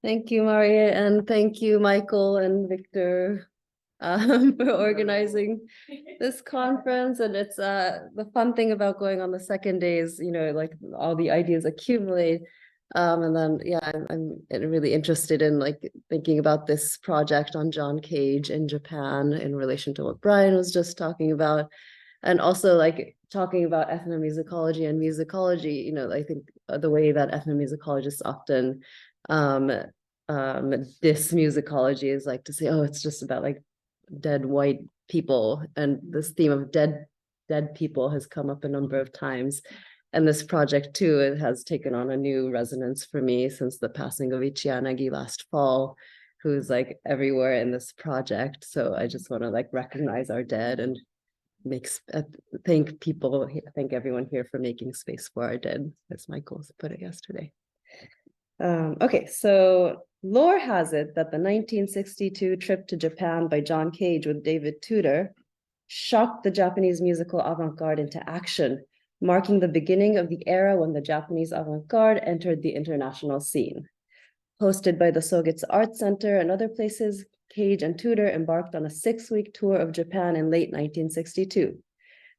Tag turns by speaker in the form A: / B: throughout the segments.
A: Thank you, Maria, and thank you, Michael and Victor, for organizing this conference. And it's the fun thing about going on the second day is, like all the ideas accumulate. And then, yeah, I'm really interested in like thinking about this project on John Cage in Japan in relation to what Brian was just talking about. And also like talking about ethnomusicology and musicology, I think the way that ethnomusicologists often diss musicology is like to say, oh, it's just about like dead white people. And this theme of dead people has come up a number of times. And this project too, it has taken on a new resonance for me since the passing of Ichiyanagi last fall, who's like everywhere in this project. So I just want to like recognize our dead and thank everyone here for making space for our dead, as Michael put it yesterday. Okay, so lore has it that the 1962 trip to Japan by John Cage with David Tudor shocked the Japanese musical avant-garde into action, marking the beginning of the era when the Japanese avant-garde entered the international scene. Hosted by the Sogitsu Art Center and other places, Cage and Tudor embarked on a 6-week tour of Japan in late 1962.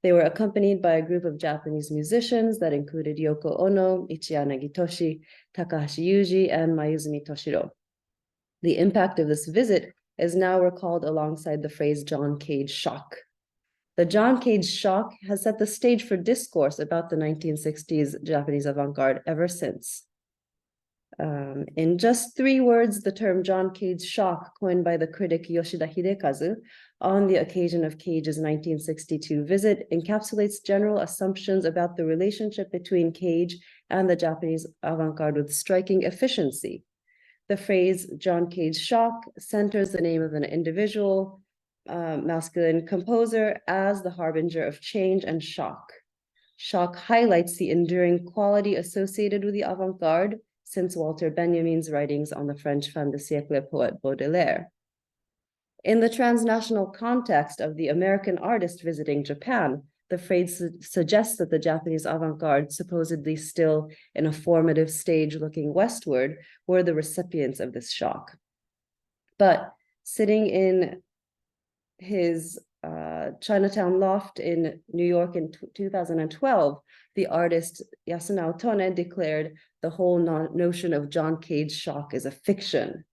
A: They were accompanied by a group of Japanese musicians that included Yoko Ono, Ichiya Nagitoshi, Takahashi Yuji, and Mayuzumi Toshiro. The impact of this visit is now recalled alongside the phrase John Cage shock. The John Cage shock has set the stage for discourse about the 1960s Japanese avant-garde ever since. In just 3 words, the term John Cage shock, coined by the critic Yoshida Hidekazu on the occasion of Cage's 1962 visit, encapsulates general assumptions about the relationship between Cage and the Japanese avant-garde with striking efficiency. The phrase John Cage shock centers the name of an individual, masculine composer as the harbinger of change and shock. Shock highlights the enduring quality associated with the avant-garde since Walter Benjamin's writings on the French fin de siècle poet Baudelaire. In the transnational context of the American artist visiting Japan, the phrase suggests that the Japanese avant-garde, supposedly still in a formative stage looking westward, were the recipients of this shock. But sitting in his Chinatown loft in New York in 2012, the artist Yasunao Tone declared the whole notion of John Cage shock is a fiction.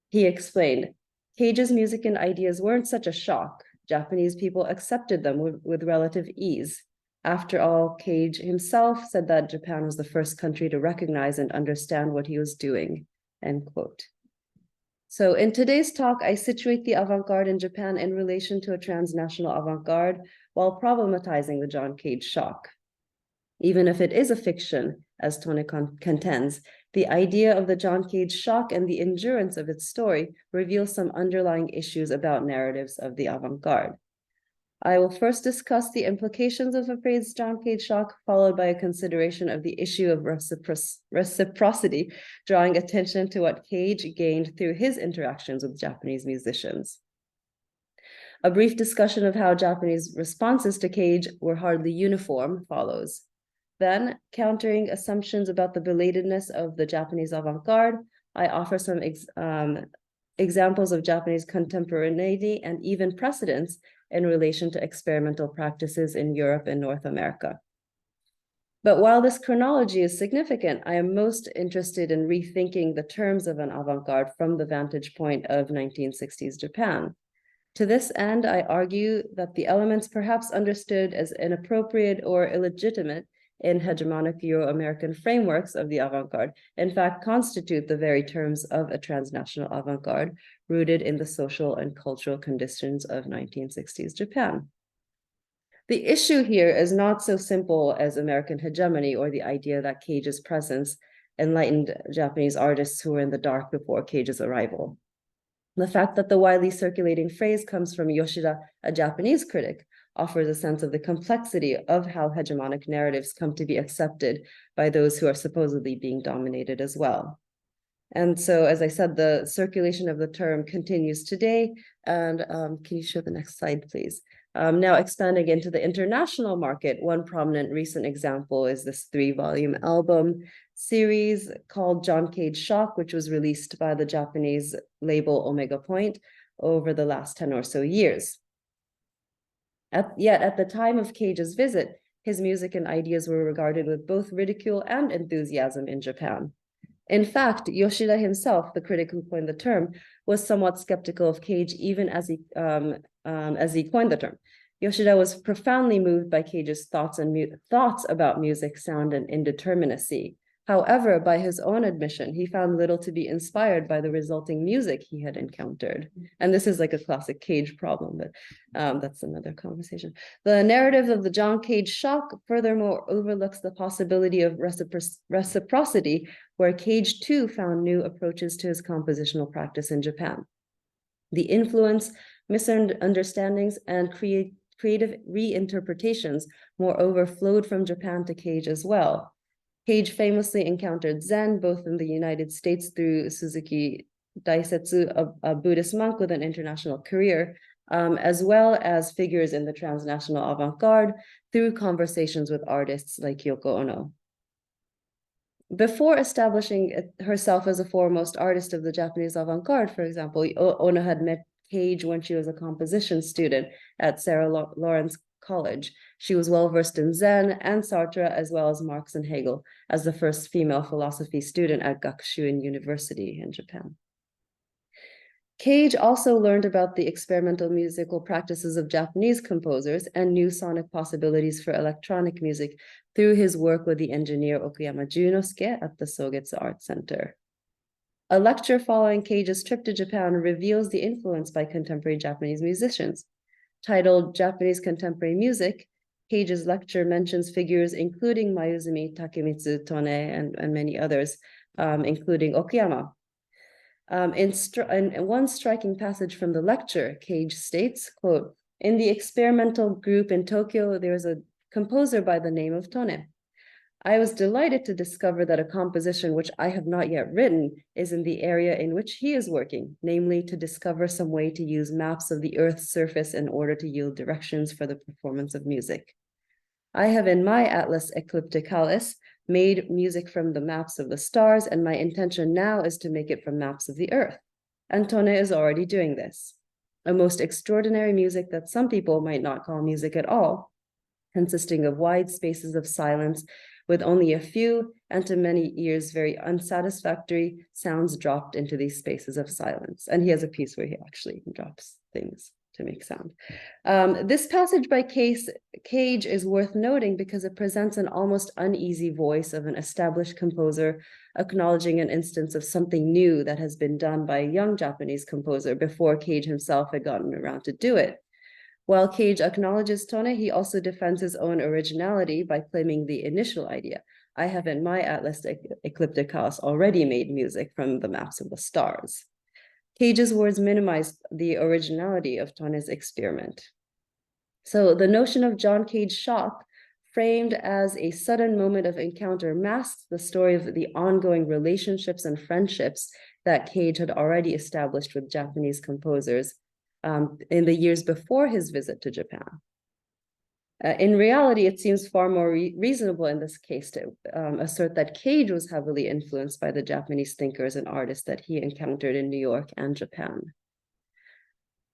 A: He explained, Cage's music and ideas weren't such a shock. Japanese people accepted them with relative ease. After all, Cage himself said that Japan was the first country to recognize and understand what he was doing, end quote. So in today's talk, I situate the avant-garde in Japan in relation to a transnational avant-garde while problematizing the John Cage shock. Even if it is a fiction, as Tone contends, the idea of the John Cage shock and the endurance of its story reveal some underlying issues about narratives of the avant-garde. I will first discuss the implications of the phrase John Cage shock, followed by a consideration of the issue of reciprocity, drawing attention to what Cage gained through his interactions with Japanese musicians. A brief discussion of how Japanese responses to Cage were hardly uniform follows. Then, countering assumptions about the belatedness of the Japanese avant-garde, I offer some examples of Japanese contemporaneity and even precedents in relation to experimental practices in Europe and North America. But while this chronology is significant, I am most interested in rethinking the terms of an avant-garde from the vantage point of 1960s Japan. To this end, I argue that the elements perhaps understood as inappropriate or illegitimate in hegemonic Euro-American frameworks of the avant-garde, in fact, constitute the very terms of a transnational avant-garde rooted in the social and cultural conditions of 1960s Japan. The issue here is not so simple as American hegemony or the idea that Cage's presence enlightened Japanese artists who were in the dark before Cage's arrival. The fact that the widely circulating phrase comes from Yoshida, a Japanese critic, offers a sense of the complexity of how hegemonic narratives come to be accepted by those who are supposedly being dominated as well. And so, as I said, the circulation of the term continues today. And can you show the next slide, please? Now expanding into the international market, one prominent recent example is this 3-volume album series called John Cage Shock, which was released by the Japanese label Omega Point over the last 10 or so years. Yet at the time of Cage's visit, his music and ideas were regarded with both ridicule and enthusiasm in Japan. In fact, Yoshida himself, the critic who coined the term, was somewhat skeptical of Cage even as he coined the term. Yoshida was profoundly moved by Cage's thoughts about music, sound, and indeterminacy. However, by his own admission, he found little to be inspired by the resulting music he had encountered. And this is like a classic Cage problem, but that's another conversation. The narrative of the John Cage Shock furthermore overlooks the possibility of reciprocity, where Cage too found new approaches to his compositional practice in Japan. The influence, misunderstandings, and creative reinterpretations, moreover, flowed from Japan to Cage as well. Cage famously encountered Zen both in the United States through Suzuki Daisetsu, a Buddhist monk with an international career, as well as figures in the transnational avant-garde through conversations with artists like Yoko Ono. Before establishing herself as a foremost artist of the Japanese avant-garde, for example, Ono had met Cage when she was a composition student at Sarah Lawrence College. She was well-versed in Zen and Sartre, as well as Marx and Hegel, as the first female philosophy student at Gakushuin University in Japan. Cage also learned about the experimental musical practices of Japanese composers and new sonic possibilities for electronic music through his work with the engineer Okuyama Junosuke at the Sogetsu Art Center. A lecture following Cage's trip to Japan reveals the influence by contemporary Japanese musicians. Titled Japanese Contemporary Music, Cage's lecture mentions figures including Mayuzumi, Takemitsu, Tone, and many others, including Okuyama. In one striking passage from the lecture, Cage states, quote, "In the experimental group in Tokyo, there is a composer by the name of Tone. I was delighted to discover that a composition which I have not yet written is in the area in which he is working, namely to discover some way to use maps of the Earth's surface in order to yield directions for the performance of music. I have in my atlas Eclipticalis made music from the maps of the stars, and my intention now is to make it from maps of the Earth. And Tone is already doing this. A most extraordinary music that some people might not call music at all, consisting of wide spaces of silence with only a few, and to many ears, very unsatisfactory sounds dropped into these spaces of silence." And he has a piece where he actually drops things to make sound. This passage by Cage is worth noting because it presents an almost uneasy voice of an established composer acknowledging an instance of something new that has been done by a young Japanese composer before Cage himself had gotten around to do it. While Cage acknowledges Tone, he also defends his own originality by claiming the initial idea. I have in my atlas Eclipticalis already made music from the maps of the stars. Cage's words minimize the originality of Tone's experiment. So the notion of John Cage Shock, framed as a sudden moment of encounter, masks the story of the ongoing relationships and friendships that Cage had already established with Japanese composers in the years before his visit to Japan. In reality, it seems far more reasonable in this case to assert that Cage was heavily influenced by the Japanese thinkers and artists that he encountered in New York and Japan.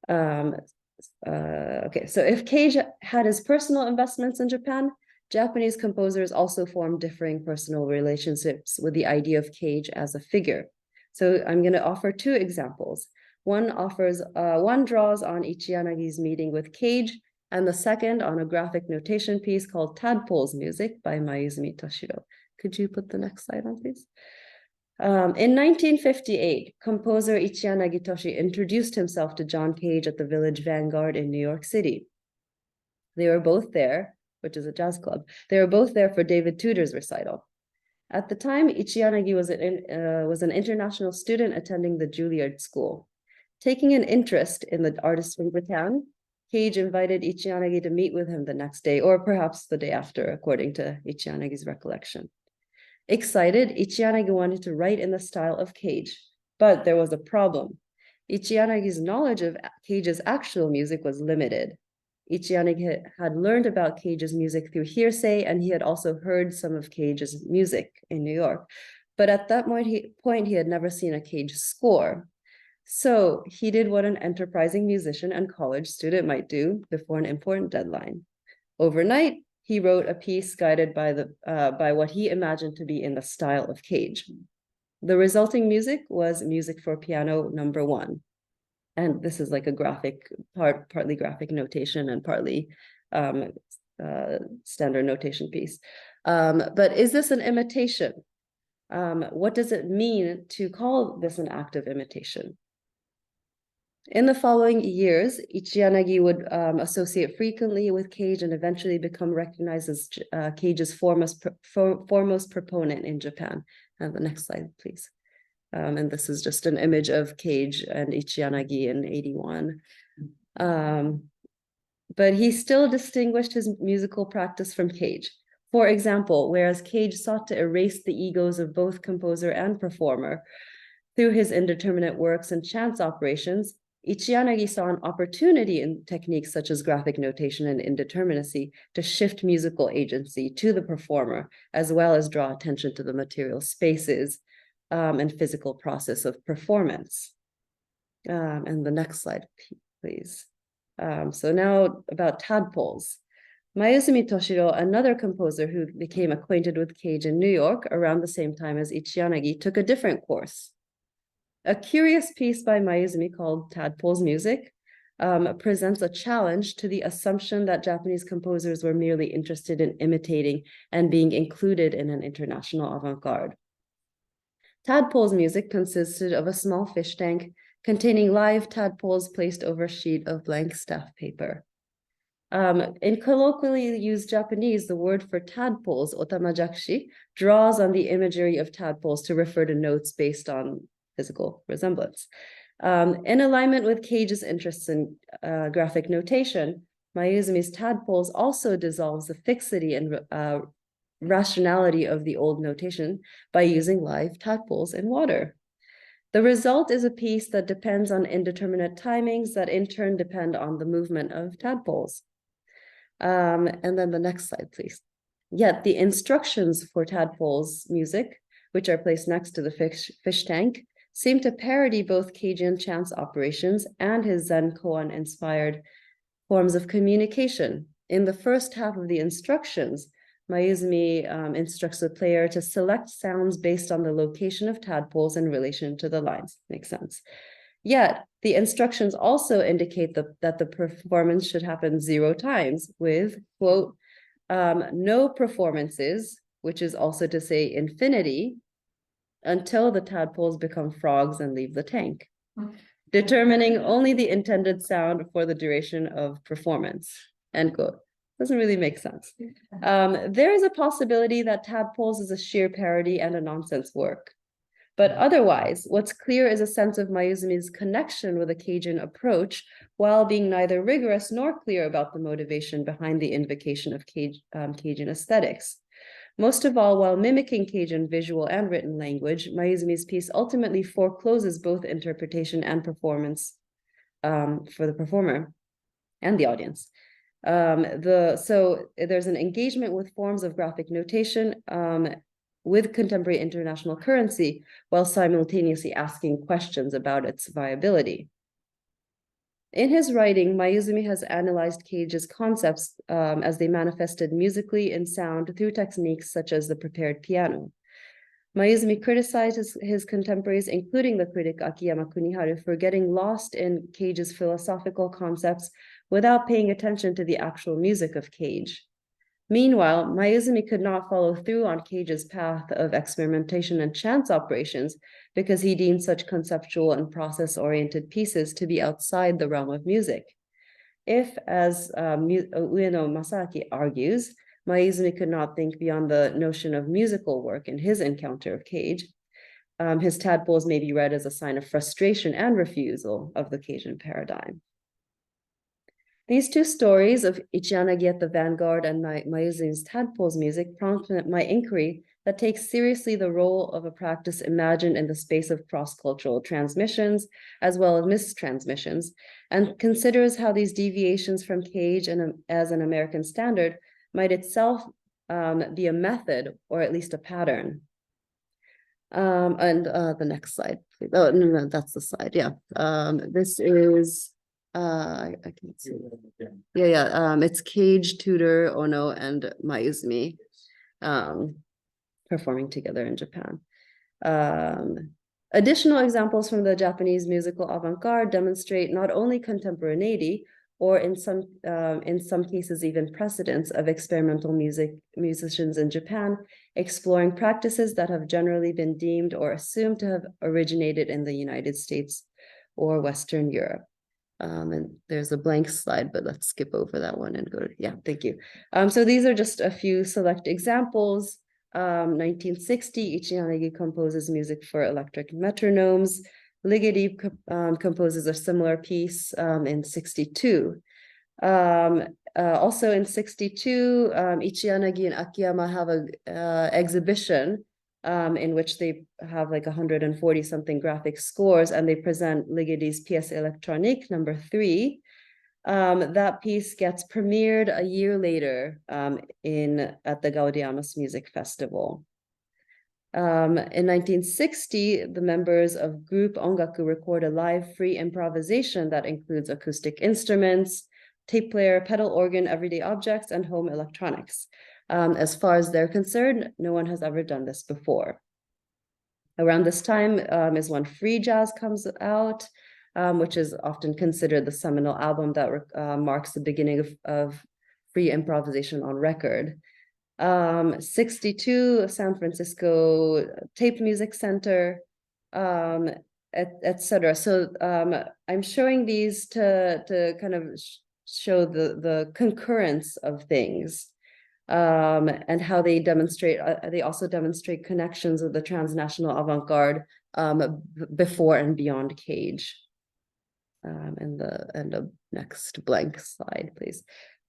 A: Okay, so if Cage had his personal investments in Japan, Japanese composers also formed differing personal relationships with the idea of Cage as a figure. So I'm going to offer two examples. One draws on Ichiyanagi's meeting with Cage, and the second on a graphic notation piece called Tadpole's Music by Mayuzumi Toshiro. Could you put the next slide on, please? In 1958, composer Ichiyanagi Toshi introduced himself to John Cage at the Village Vanguard in New York City. They were both there, which is a jazz club. They were both there for David Tudor's recital. At the time, Ichiyanagi was an international student attending the Juilliard School. Taking an interest in the artist from Japan, Cage invited Ichiyanagi to meet with him the next day, or perhaps the day after, according to Ichiyanagi's recollection. Excited, Ichiyanagi wanted to write in the style of Cage, but there was a problem. Ichiyanagi's knowledge of Cage's actual music was limited. Ichiyanagi had learned about Cage's music through hearsay, and he had also heard some of Cage's music in New York. But at that point, he had never seen a Cage score. So he did what an enterprising musician and college student might do before an important deadline. Overnight, he wrote a piece guided by what he imagined to be in the style of Cage. The resulting music was Music for Piano No. 1. And this is like a graphic, partly graphic notation and partly standard notation piece. But is this an imitation? What does it mean to call this an act of imitation? In the following years, Ichiyanagi would associate frequently with Cage and eventually become recognized as Cage's foremost proponent in Japan. The next slide, please. And this is just an image of Cage and Ichiyanagi in 81. But he still distinguished his musical practice from Cage. For example, whereas Cage sought to erase the egos of both composer and performer through his indeterminate works and chance operations, Ichiyanagi saw an opportunity in techniques such as graphic notation and indeterminacy to shift musical agency to the performer, as well as draw attention to the material spaces and physical process of performance. And the next slide, please. So now about tadpoles. Mayuzumi Toshiro, another composer who became acquainted with Cage in New York around the same time as Ichiyanagi, took a different course. A curious piece by Mayuzumi called Tadpole's Music presents a challenge to the assumption that Japanese composers were merely interested in imitating and being included in an international avant-garde. Tadpole's music consisted of a small fish tank containing live tadpoles placed over a sheet of blank staff paper. In colloquially used Japanese, the word for tadpoles, otamajakshi, draws on the imagery of tadpoles to refer to notes based on physical resemblance. In alignment with Cage's interests in graphic notation, Mayuzumi's tadpoles also dissolves the fixity and rationality of the old notation by using live tadpoles in water. The result is a piece that depends on indeterminate timings that in turn depend on the movement of tadpoles. And then the next slide, please. Yet the instructions for tadpoles' music, which are placed next to the fish tank, seem to parody both Cajun chance operations and his Zen koan-inspired forms of communication. In the first half of the instructions, Mayuzumi instructs the player to select sounds based on the location of tadpoles in relation to the lines. Makes sense. Yet, the instructions also indicate that the performance should happen 0 times with, quote, no performances, which is also to say infinity, until the tadpoles become frogs and leave the tank, determining only the intended sound for the duration of performance, end quote. Doesn't really make sense. There is a possibility that tadpoles is a sheer parody and a nonsense work. But otherwise, what's clear is a sense of Mayuzumi's connection with a Cajun approach, while being neither rigorous nor clear about the motivation behind the invocation of Cajun aesthetics. Most of all, while mimicking Cajun visual and written language, Mayuzumi's piece ultimately forecloses both interpretation and performance for the performer and the audience. So there's an engagement with forms of graphic notation with contemporary international currency, while simultaneously asking questions about its viability. In his writing, Mayuzumi has analyzed Cage's concepts as they manifested musically in sound through techniques such as the prepared piano. Mayuzumi criticized his contemporaries, including the critic Akiyama Kuniharu, for getting lost in Cage's philosophical concepts without paying attention to the actual music of Cage. Meanwhile, Mayuzumi could not follow through on Cage's path of experimentation and chance operations because he deemed such conceptual and process-oriented pieces to be outside the realm of music. If, as Ueno Masaaki argues, Mayuzumi could not think beyond the notion of musical work in his encounter of Cage, his tadpoles may be read as a sign of frustration and refusal of the Cajun paradigm. These two stories of Ichiyanagi at the Vanguard and Mayuzumi's tadpoles music prompted my inquiry that takes seriously the role of a practice imagined in the space of cross-cultural transmissions, as well as mistransmissions, and considers how these deviations from cage and as an American standard might itself be a method or at least a pattern. The next slide, please. Oh, no, that's the slide. Yeah. This is I can't see. Yeah. It's Cage, Tudor, Ono, and Mayuzumi performing together in Japan. Additional examples from the Japanese musical avant-garde demonstrate not only contemporaneity, or in some cases even precedence of experimental musicians in Japan exploring practices that have generally been deemed or assumed to have originated in the United States or Western Europe. And there's a blank slide, but let's skip over that one and go to, yeah, thank you. So these are just a few select examples. 1960, Ichiyanagi composes music for electric metronomes. Ligeti composes a similar piece in 62. Also in 62, Ichiyanagi and Akiyama have a exhibition in which they have like 140 something graphic scores, and they present Ligeti's Pièce Électronique No. 3. That piece gets premiered a year later at the Gaudiamus Music Festival. In 1960, the members of group Ongaku record a live free improvisation that includes acoustic instruments, tape player, pedal organ, everyday objects, and home electronics. As far as they're concerned, no one has ever done this before. Around this time is when free jazz comes out, which is often considered the seminal album that marks the beginning of free improvisation on record. 62, San Francisco Tape Music Center, etc. So I'm showing these to kind of show the concurrence of things and how they demonstrate. They also demonstrate connections with the transnational avant-garde before and beyond cage. And the next blank slide, please.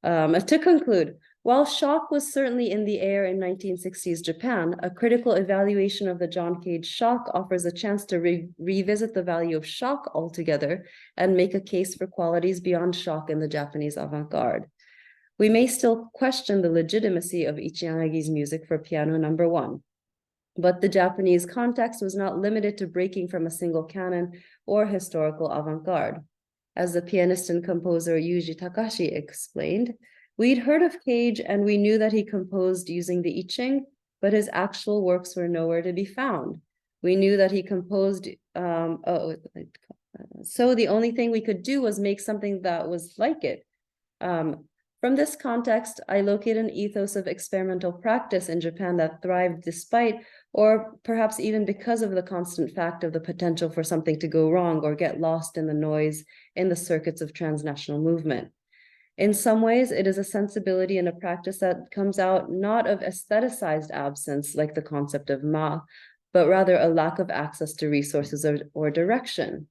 A: To conclude, while shock was certainly in the air in 1960s Japan, a critical evaluation of the John Cage shock offers a chance to revisit the value of shock altogether and make a case for qualities beyond shock in the Japanese avant-garde. We may still question the legitimacy of Ichiyanagi's music for piano No. 1, but the Japanese context was not limited to breaking from a single canon or historical avant-garde. As the pianist and composer Yuji Takashi explained, we'd heard of Cage and we knew that he composed using the I Ching, but his actual works were nowhere to be found. We knew that he composed, so the only thing we could do was make something that was like it. From this context, I locate an ethos of experimental practice in Japan that thrived despite, or perhaps even because of, the constant fact of the potential for something to go wrong or get lost in the noise in the circuits of transnational movement. In some ways, it is a sensibility and a practice that comes out not of aestheticized absence, like the concept of ma, but rather a lack of access to resources or direction.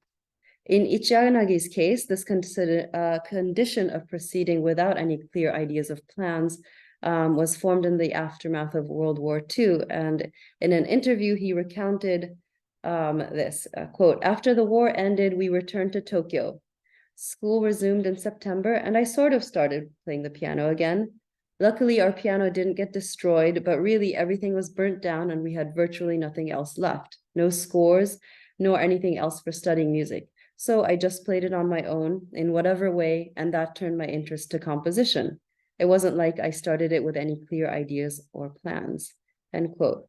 A: In Ichiyanagi's case, this condition of proceeding without any clear ideas of plans was formed in the aftermath of World War II. And in an interview, he recounted this, quote, "After the war ended, we returned to Tokyo. School resumed in September, and I sort of started playing the piano again. Luckily, our piano didn't get destroyed, but really everything was burnt down and we had virtually nothing else left. No scores, nor anything else for studying music. So I just played it on my own in whatever way, and that turned my interest to composition. It wasn't like I started it with any clear ideas or plans," end quote.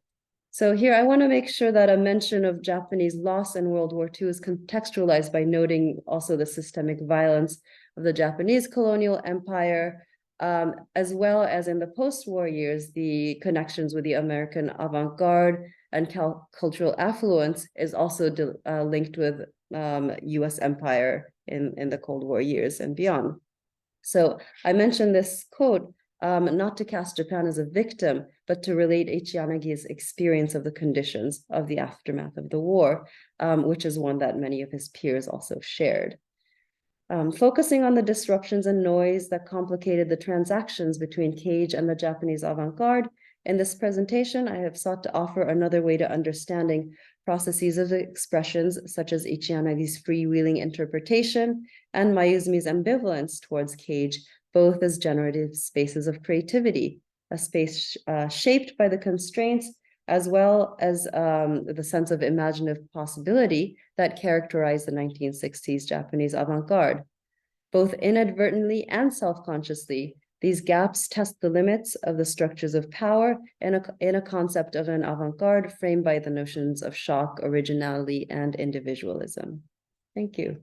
A: So here I want to make sure that a mention of Japanese loss in World War II is contextualized by noting also the systemic violence of the Japanese colonial empire, as well as in the post-war years, the connections with the American avant-garde and cultural affluence is also linked with US empire in the Cold War years and beyond. So I mentioned this quote not to cast Japan as a victim, but to relate Ichiyanagi's experience of the conditions of the aftermath of the war, which is one that many of his peers also shared. Focusing on the disruptions and noise that complicated the transactions between Cage and the Japanese avant-garde, In this presentation, I have sought to offer another way to understanding processes of expressions such as Ichianagi's freewheeling interpretation and Mayuzumi's ambivalence towards cage, both as generative spaces of creativity, a space shaped by the constraints as well as the sense of imaginative possibility that characterized the 1960s Japanese avant-garde. Both inadvertently and self-consciously, these gaps test the limits of the structures of power in a concept of an avant-garde framed by the notions of shock, originality, and individualism. Thank you.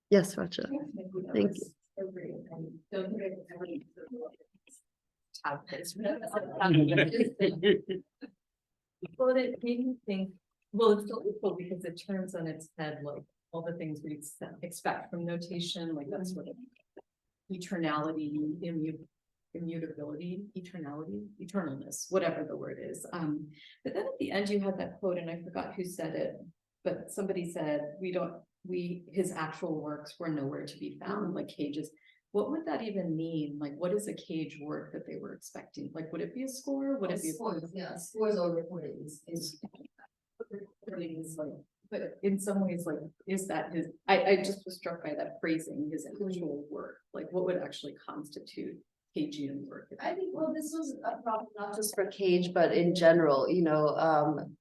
A: Yes, Racha. Thank you.
B: Well, it made me think, well, it's delightful because it turns on its head, like all the things we expect from notation, like that sort of eternality, immutability, eternalness, whatever the word is. But then at the end you had that quote, and I forgot who said it, but somebody said, his actual works were nowhere to be found, like cages. What would that even mean? Like, what is a cage work that they were expecting? Like, would it be a score? Would it be
C: scores? Yeah, scores or recordings.
B: Recordings, like, but in some ways, like, is that his? I just was struck by that phrasing, his actual work. Like, what would actually constitute Cagean work?
A: I think, well, this was a problem not just for Cage, but in general,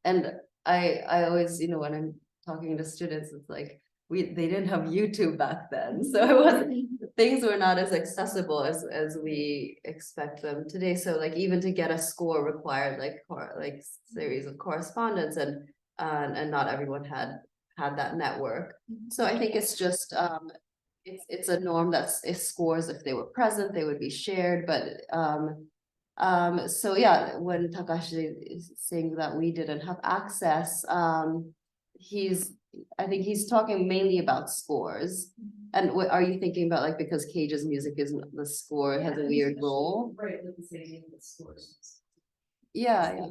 A: and I always, when I'm talking to students, it's like, they didn't have YouTube back then. So it wasn't, things were not as accessible as we expect them today. So like even to get a score required like series of correspondence, and not everyone had that network. So I think it's just it's a norm that's if scores, if they were present, they would be shared. But so yeah, when Takashi is saying that we didn't have access, I think he's talking mainly about scores. And what are you thinking about, like, because Cage's music isn't, the score has a weird role?
C: Right, with the same scores.
A: Yeah.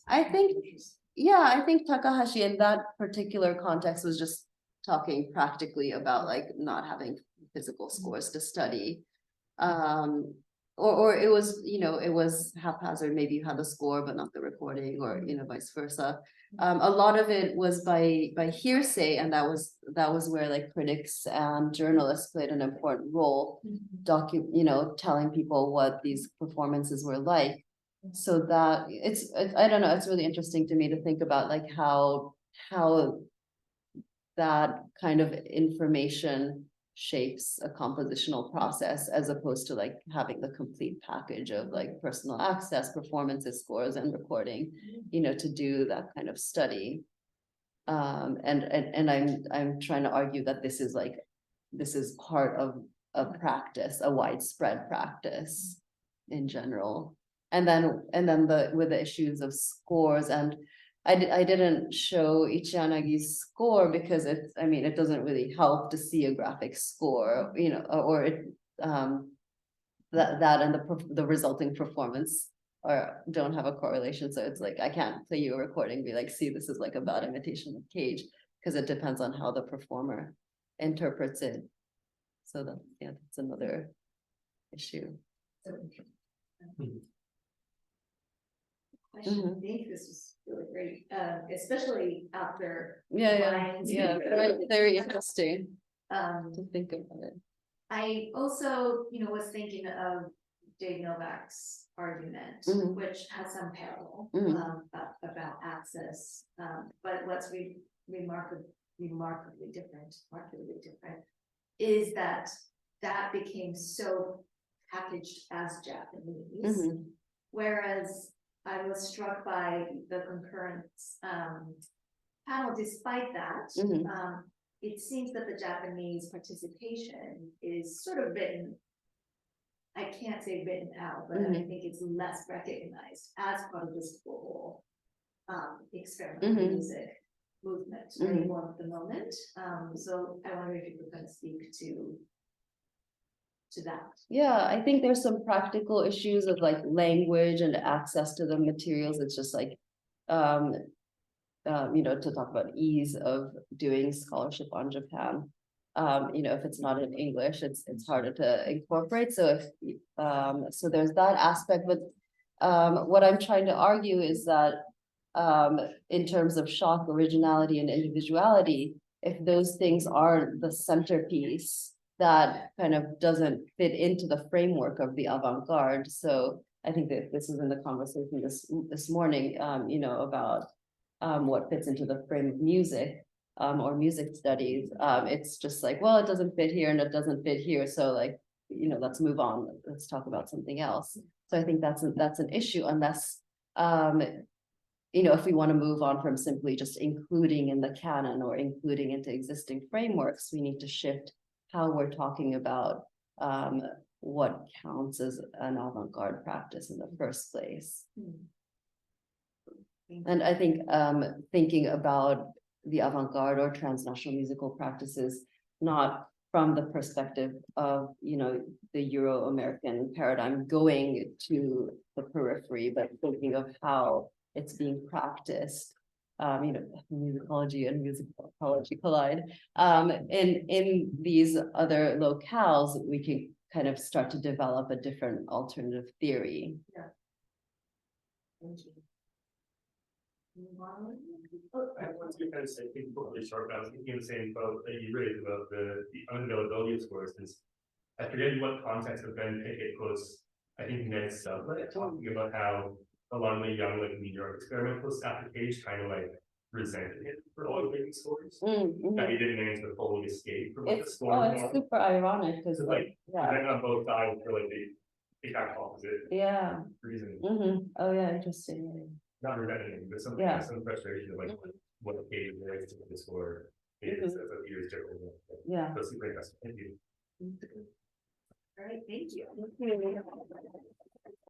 A: I think Takahashi in that particular context was just talking practically about like not having physical scores to study. Or it was, it was haphazard. Maybe you had the score, but not the recording, or, vice versa. A lot of it was by hearsay, and that was where like critics and journalists played an important role, telling people what these performances were like. So that it's I don't know, it's really interesting to me to think about like how that kind of information shapes a compositional process, as opposed to like having the complete package of like personal access, performances, scores, and recording, to do that kind of study. And I'm trying to argue that this is part of a practice, a widespread practice in general. And then with the issues of scores, and I didn't show Ichianagi's score because it doesn't really help to see a graphic score, or it that and the resulting performance don't have a correlation. So it's like I can't play you a recording, be like, see, this is like a bad imitation of Cage, because it depends on how the performer interprets it. So that's another issue.
C: I should think this was really great, especially after
A: Very interesting
C: to
A: think about it.
C: I also, was thinking of Dave Novak's argument, which has some parallel about access, but what's remarkably different is that became so packaged as Japanese, whereas I was struck by the concurrence panel. Despite that, it seems that the Japanese participation is sort of written, I can't say written out, but I think it's less recognized as part of this global experimental music movement anymore at the moment. So I wonder if you could kind of speak to to that.
A: Yeah, I think there's some practical issues of like language and access to the materials. It's just like, to talk about ease of doing scholarship on Japan. If it's not in English, it's harder to incorporate. So so there's that aspect, but what I'm trying to argue is that in terms of shock, originality, and individuality, if those things aren't the centerpiece, that kind of doesn't fit into the framework of the avant-garde. So I think that this is in the conversation this morning, about what fits into the frame of music, or music studies. It's just like, well, it doesn't fit here and it doesn't fit here. So like, let's move on. Let's talk about something else. So I think that's an issue unless, if we want to move on from simply just including in the canon or including into existing frameworks, we need to shift how we're talking about what counts as an avant-garde practice in the first place. And I think thinking about the avant-garde or transnational musical practices, not from the perspective of, the Euro-American paradigm going to the periphery, but thinking of how it's being practiced, musicology and musicology collide. In these other locales, we can kind of start to develop a different alternative theory.
C: Yeah. Thank you.
D: I want to kind of say, really short, but I was thinking of the same boat that you raised about the unavailability of scores. Is I forget in what context, but Ben Pickett quotes, I think, Ned Sublet talking about how a lot of the young, like, New York experimentalists after Cage kind of like resented him for all the big scores. That he didn't manage to fully escape from like the score.
A: It's super ironic because
D: then on both sides for like the exact opposite reason.
A: Oh yeah, interesting.
D: Not resenting, but some frustration of like what Cage relates to the score is as a year's different.
A: Yeah.
D: So super interesting. Thank you.
C: All right, thank you.